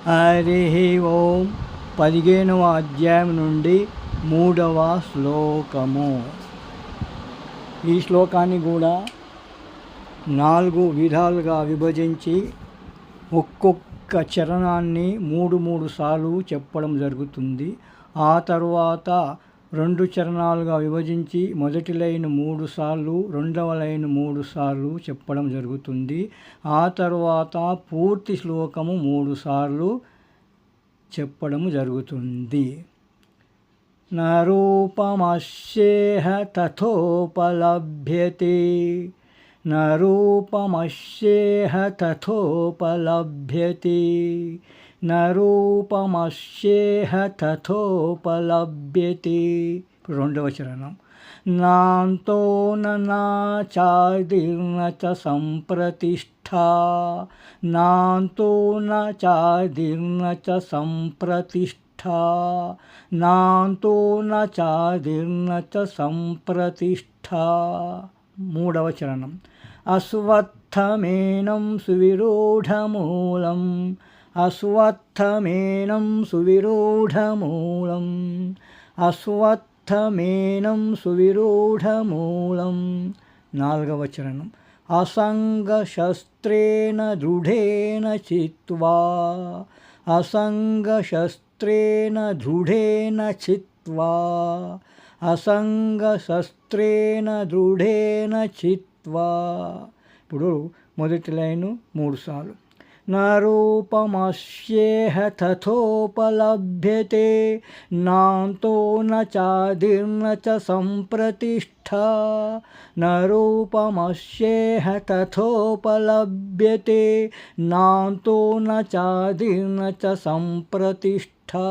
హరి ఓం 15వ అధ్యాయం నుండి 3వ శ్లోకము. ఈ శ్లోకాన్ని కూడా 4 విధాలుగా విభజించి ఒక్కొక్క చరణాన్ని 3 సార్లు చెప్పడం జరుగుతుంది. ఆ తర్వాత 2 చరణాలుగా విభజించి మొదటి లైన్ 3 సార్లు, రెండవ లైన్ 3 సార్లు చెప్పడం జరుగుతుంది. ఆ తర్వాత పూర్తి శ్లోకము 3 సార్లు చెప్పడం జరుగుతుంది. నరూపమస్యేహ తథోపలభ్యతే, నరూపమస్యేహ తథోపలభ్యతే, నరూపమస్యేహ తథోపలభ్యతే. రెండవ చరణం. నాంతో నాచాదిర్న చ సంప్రతిష్ఠా, నాంతో నాచాదిర్న చ సంప్రతిష్ఠా, నాంతో నాచాదిర్న చ సంప్రతిష్ఠా. మూడవ చరణం. అశ్వత్థమేనం సువిరూఢమూలం, అశ్వత్థమేనం సువిరూఢమూలం, అశ్వత్థమేనం సువిరూఢమూలం. నాలుగవ చరణం. అసంగశస్త్రేణ దృఢేన చిత్వా, అసంగశస్త్రేణ దృఢేన చిత్వా, అసంగశస్త్రేణ దృఢేన చిత్వా. ఇప్పుడు మొదటి లైను 3 సార్లు. నరూపమస్యేహ తథోపలభ్యతే, నాంతో నాచాదిర్న చ సంప్రతిష్ఠా, నరూపమస్యేహ తథోపలభ్యతే, నాంతో నాచాదిర్న చ సంప్రతిష్ఠా,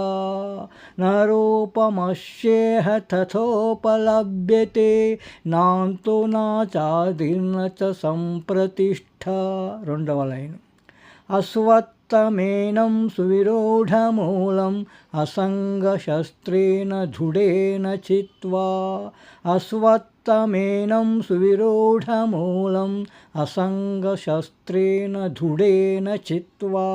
నరూపమస్యేహ తథోపలభ్యతే, నాంతో నాచాదిర్న చ సంప్రతిష్ఠా. రెండవ లైను. అశ్వత్థమేనం సువిరూఢమూలం, అసంగశస్త్రేణ దృఢేన చిత్వా, అశ్వత్థమేనం సువిరూఢమూలం, అసంగశస్త్రేణ దృఢేన చిత్వా,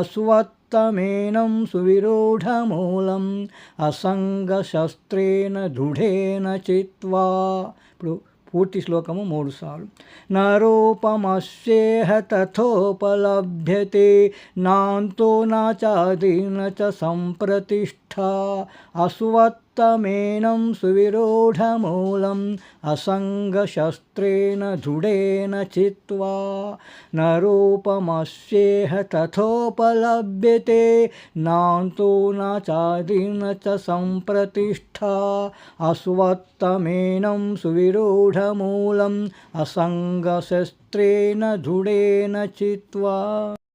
అశ్వత్థమేనం సువిరూఢమూలం, అసంగశస్త్రేణ దృఢేన చిత్వా. ఇప్పుడు పూర్తి శ్లోకము 3 సార్లు. నరూపమస్యేహ తథోపలభ్యతే, నాంతో నాచాదిర్న చ సంప్రతిష్ఠా, అశ్వత్థమేనం సువిరూఢమూలం, అసంగశస్త్రేణ దృఢేన చిత్వా, నరూపమస్యేహ తథోపలభ్యతే, నాంతో నాచాదిర్న చ సంప్రతిష్ఠా, అశ్వత్థమేనం సువిరూఢమూలం, అసంగశస్త్రేణ దృఢేన చిత్వా.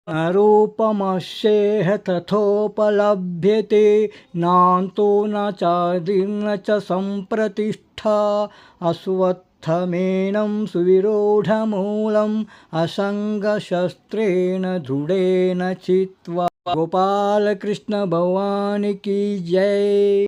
నరూపమస్యేహ తథోపలభ్యతే, నాంతో నాచాదిర్న చ సంప్రతిష్ఠా, అశ్వత్థమేనం సువిరూఢమూలం, అసంగశస్త్రేణ దృఢేన చిత్వా. గోపాలకృష్ణ భగవానికి జై.